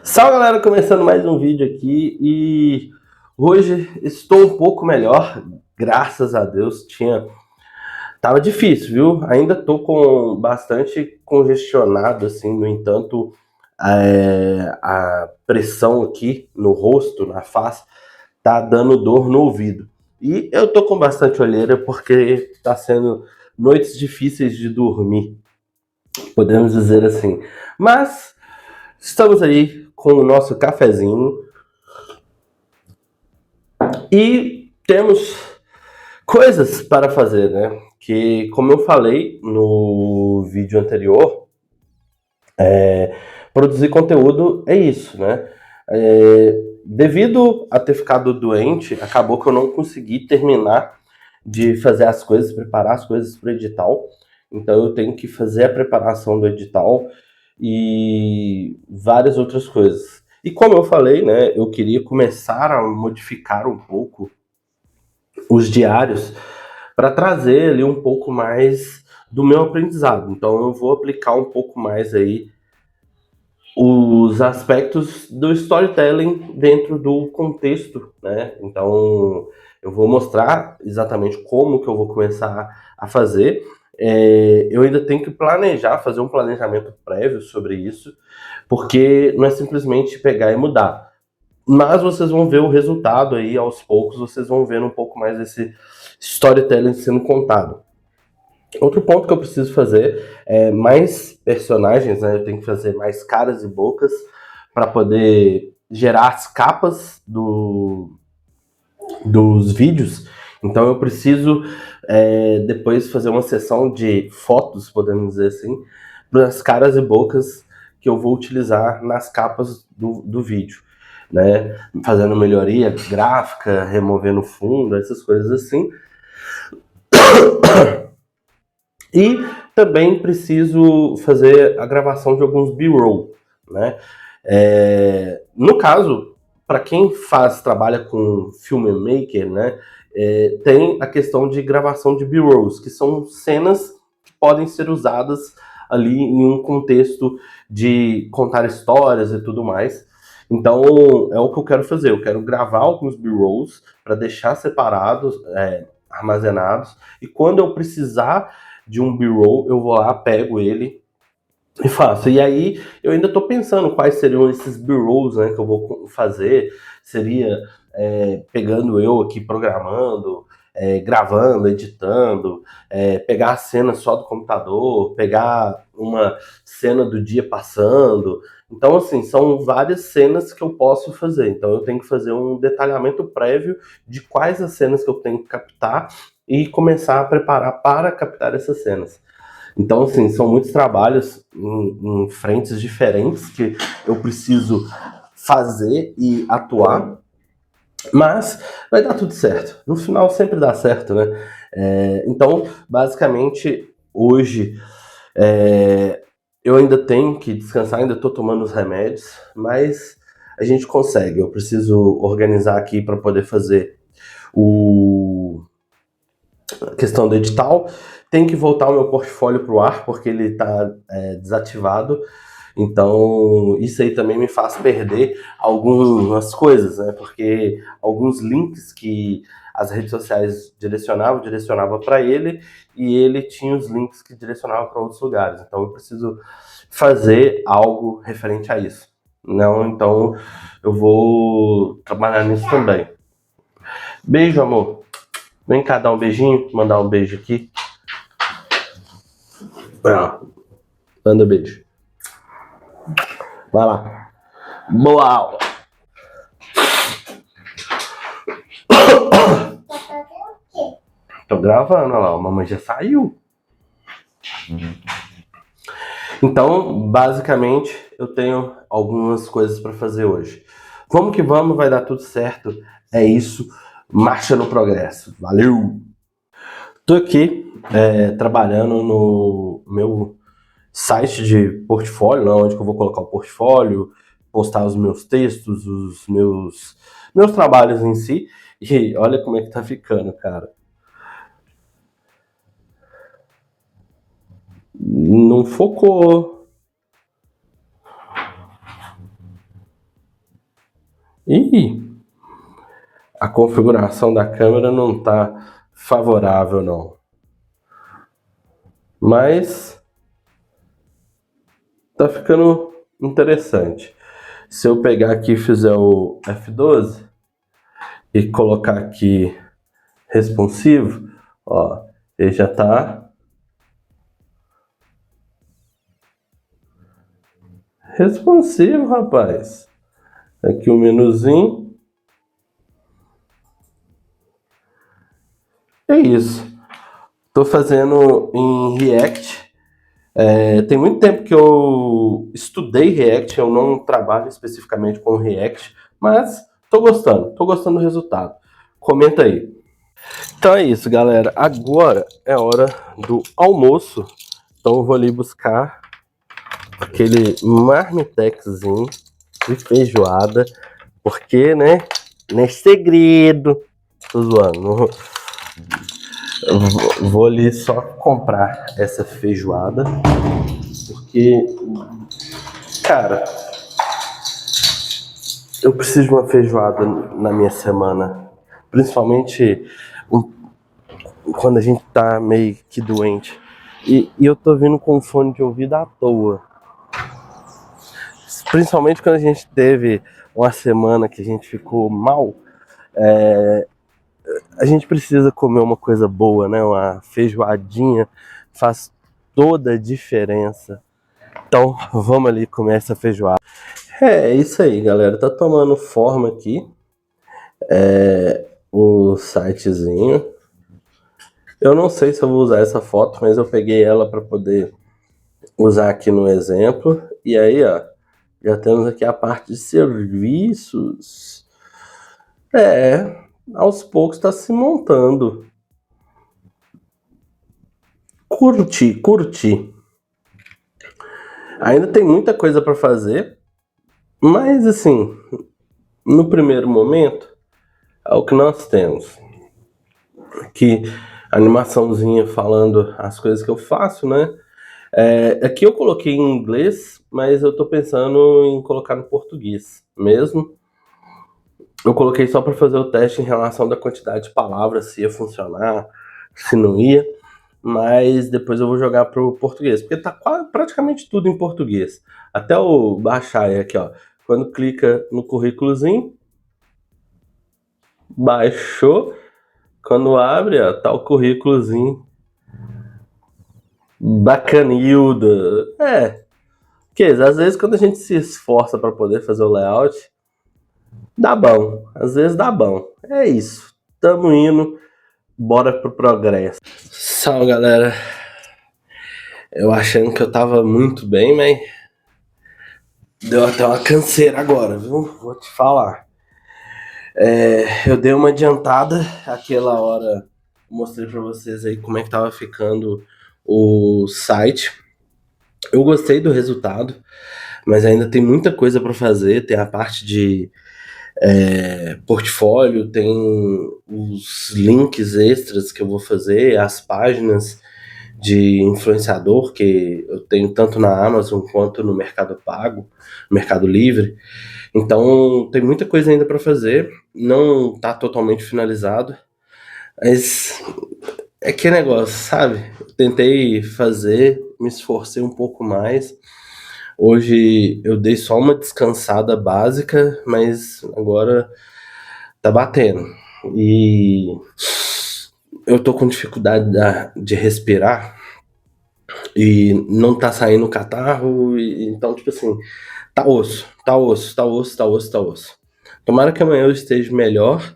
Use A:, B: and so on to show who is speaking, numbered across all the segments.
A: Salve galera, começando mais um vídeo aqui e hoje estou um pouco melhor, graças a Deus. Tava difícil, viu? Ainda tô com bastante congestionado, assim, no entanto, a pressão aqui no rosto, na face, tá dando dor no ouvido. E eu tô com bastante olheira porque tá sendo noites difíceis de dormir, podemos dizer assim. Mas estamos aí com o nosso cafezinho e temos coisas para fazer, né? Que, como eu falei no vídeo anterior, produzir conteúdo é isso, né? Devido a ter ficado doente, acabou que eu não consegui terminar de fazer as coisas, preparar as coisas para o edital. Então eu tenho que fazer a preparação do edital e várias outras coisas. E como eu falei, né, eu queria começar a modificar um pouco os diários para trazer ali um pouco mais do meu aprendizado. Então eu vou aplicar um pouco mais aí os aspectos do storytelling dentro do contexto, né? Então eu vou mostrar exatamente como que eu vou começar a fazer. Eu ainda tenho que planejar, fazer um planejamento prévio sobre isso, porque não é simplesmente pegar e mudar. Mas vocês vão ver o resultado aí aos poucos, vocês vão vendo um pouco mais desse storytelling sendo contado. Outro ponto que eu preciso fazer é mais personagens, né? Eu tenho que fazer mais caras e bocas para poder gerar as capas dos vídeos. Então eu preciso depois fazer uma sessão de fotos, podemos dizer assim, das caras e bocas que eu vou utilizar nas capas do vídeo, né? Fazendo melhoria gráfica, removendo fundo, essas coisas assim. E também preciso fazer a gravação de alguns B-roll, né? No caso, para quem trabalha com filmmaker, né, tem a questão de gravação de B-rolls, que são cenas que podem ser usadas ali em um contexto de contar histórias e tudo mais. Então, é o que eu quero fazer. Eu quero gravar alguns B-rolls para deixar separados, armazenados, e quando eu precisar de um B-roll, eu vou lá, pego ele e faço. E aí eu ainda estou pensando quais seriam esses B-rolls, né, que eu vou fazer. Seria pegando eu aqui programando, gravando, editando, pegar a cena só do computador, pegar uma cena do dia passando. Então, assim, são várias cenas que eu posso fazer. Então, eu tenho que fazer um detalhamento prévio de quais as cenas que eu tenho que captar e começar a preparar para captar essas cenas. Então, assim, são muitos trabalhos em frentes diferentes que eu preciso fazer e atuar, mas vai dar tudo certo. No final sempre dá certo, né? Então, basicamente, hoje eu ainda tenho que descansar, ainda estou tomando os remédios, mas a gente consegue. Eu preciso organizar aqui para poder fazer a questão do edital. Tem que voltar o meu portfólio para o ar, porque ele está desativado. Então, isso aí também me faz perder algumas coisas, né? Porque alguns links que as redes sociais direcionava para ele, e ele tinha os links que direcionavam para outros lugares. Então, eu preciso fazer algo referente a isso. Não, então eu vou trabalhar nisso também. Beijo, amor. Vem cá dar um beijinho, mandar um beijo aqui. Manda beijo. Vai lá. Boa aula. Tô gravando, olha lá, a mamãe já saiu. Então, basicamente, eu tenho algumas coisas para fazer hoje. Vamos que vamos, vai dar tudo certo. É isso, marcha no progresso. Valeu! Tô aqui trabalhando no meu site de portfólio, onde que eu vou colocar o portfólio, postar os meus textos, os meus trabalhos em si. E olha como é que tá ficando, cara. Não focou. Ih, a configuração da câmera não tá favorável não. Mas tá ficando interessante. Se eu pegar aqui e fizer o F12 e colocar aqui responsivo, ó, ele já tá responsivo, rapaz. Aqui o menuzinho. É isso. Tô fazendo em React. Tem muito tempo que eu estudei React, eu não trabalho especificamente com React, mas tô gostando do resultado. Comenta aí. Então é isso, galera. Agora é hora do almoço. Então eu vou ali buscar aquele marmitexzinho de feijoada, porque, né, não é segredo. Tô zoando. Eu vou ali só comprar essa feijoada, porque, cara, eu preciso de uma feijoada na minha semana, principalmente quando a gente tá meio que doente. E eu tô vindo com fone de ouvido à toa. Principalmente quando a gente teve uma semana que a gente ficou mal, a gente precisa comer uma coisa boa, né? Uma feijoadinha faz toda a diferença. Então vamos ali comer essa feijoada. É isso aí, galera. Tá tomando forma aqui. O sitezinho. Eu não sei se eu vou usar essa foto, mas eu peguei ela para poder usar aqui no exemplo. E aí, ó, já temos aqui a parte de serviços. Aos poucos está se montando. Curti. Ainda tem muita coisa para fazer, mas assim, no primeiro momento, é o que nós temos. Aqui, animaçãozinha falando as coisas que eu faço, né? Aqui eu coloquei em inglês, mas eu tô pensando em colocar no português mesmo. Eu coloquei só para fazer o teste em relação da quantidade de palavras, se ia funcionar, se não ia. Mas depois eu vou jogar pro português, porque tá praticamente tudo em português. Até o baixar aqui, ó. Quando clica no currículozinho, baixou. Quando abre, ó, tá o currículozinho. Bacanilda. Porque às vezes quando a gente se esforça para poder fazer o layout, dá bom. Às vezes dá bom. É isso. Tamo indo. Bora pro progresso. Salve, galera. Eu achando que eu tava muito bem, mas deu até uma canseira agora, viu? Vou te falar. Eu dei uma adiantada aquela hora, mostrei pra vocês aí como é que tava ficando o site. Eu gostei do resultado, mas ainda tem muita coisa pra fazer. Tem a parte de portfólio, tem os links extras que eu vou fazer, as páginas de influenciador que eu tenho tanto na Amazon quanto no Mercado Pago, Mercado Livre. Então tem muita coisa ainda para fazer, não está totalmente finalizado, mas é que negócio, sabe? Eu tentei fazer, me esforcei um pouco mais. Hoje eu dei só uma descansada básica, mas agora tá batendo. E eu tô com dificuldade de respirar e não tá saindo o catarro, então, tipo assim, tá osso. Tomara que amanhã eu esteja melhor,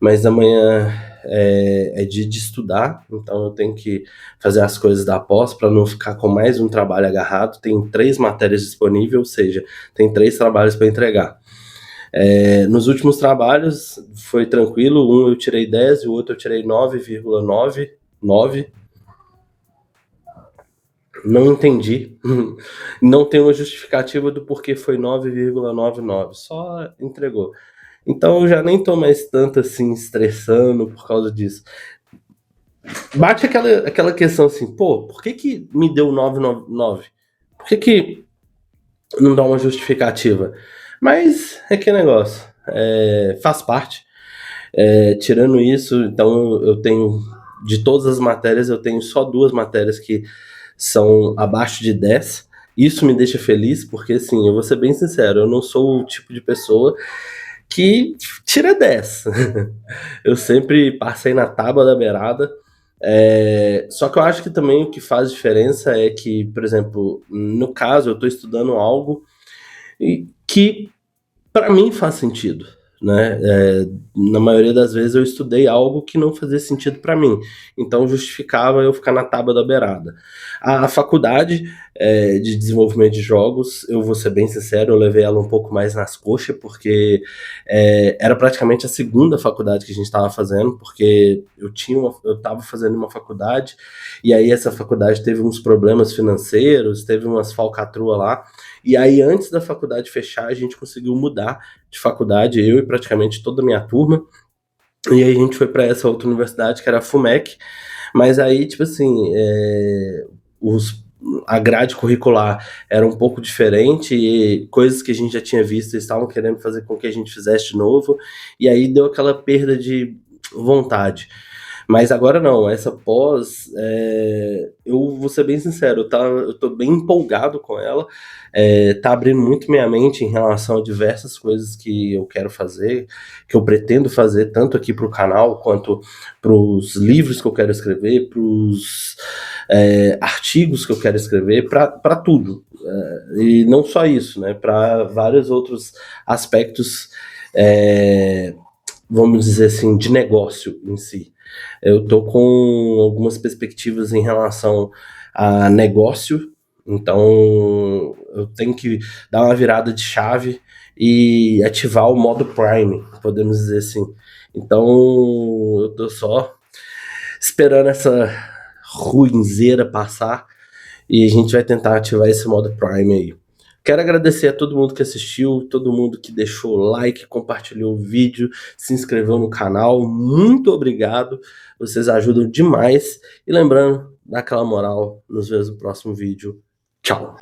A: mas amanhã é dia de estudar, então eu tenho que fazer as coisas da pós para não ficar com mais um trabalho agarrado. Tem 3 matérias disponíveis, ou seja, tem 3 trabalhos para entregar. Nos últimos trabalhos foi tranquilo, um eu tirei 10 e o outro eu tirei 9,99. Não entendi. Não tem uma justificativa do porquê foi 9,99. Só entregou. Então eu já nem tô mais tanto assim estressando por causa disso. Bate aquela questão assim, pô, por que me deu 999? Por que não dá uma justificativa? Mas é que negócio. faz parte. Tirando isso, então eu tenho, de todas as matérias, eu tenho só 2 matérias que são abaixo de 10. Isso me deixa feliz, porque assim, eu vou ser bem sincero, eu não sou o tipo de pessoa que tira 10. Eu sempre passei na tábua da beirada. Só que eu acho que também o que faz diferença é que, por exemplo, no caso, eu estou estudando algo que para mim faz sentido, né? Na maioria das vezes eu estudei algo que não fazia sentido para mim, então justificava eu ficar na tábua da beirada. A faculdade de desenvolvimento de jogos, eu vou ser bem sincero, eu levei ela um pouco mais nas coxas, porque era praticamente a segunda faculdade que a gente estava fazendo, porque eu estava fazendo uma faculdade, e aí essa faculdade teve uns problemas financeiros, teve umas falcatruas lá, e aí antes da faculdade fechar, a gente conseguiu mudar de faculdade, eu e praticamente toda a minha turma, e aí a gente foi para essa outra universidade, que era a FUMEC, mas aí, tipo assim, a grade curricular era um pouco diferente, e coisas que a gente já tinha visto, eles estavam querendo fazer com que a gente fizesse de novo, e aí deu aquela perda de vontade. Mas agora não, essa pós, eu vou ser bem sincero, eu tô bem empolgado com ela, tá abrindo muito minha mente em relação a diversas coisas que eu quero fazer, que eu pretendo fazer, tanto aqui para o canal, quanto para os livros que eu quero escrever, para os artigos que eu quero escrever, para tudo. E não só isso, né, para vários outros aspectos, vamos dizer assim, de negócio em si. Eu estou com algumas perspectivas em relação a negócio, então eu tenho que dar uma virada de chave e ativar o modo Prime, podemos dizer assim. Então eu estou só esperando essa ruinzeira passar e a gente vai tentar ativar esse modo Prime aí. Quero agradecer a todo mundo que assistiu, todo mundo que deixou like, compartilhou o vídeo, se inscreveu no canal. Muito obrigado, vocês ajudam demais. E lembrando, dá aquela moral, nos vemos no próximo vídeo. Tchau!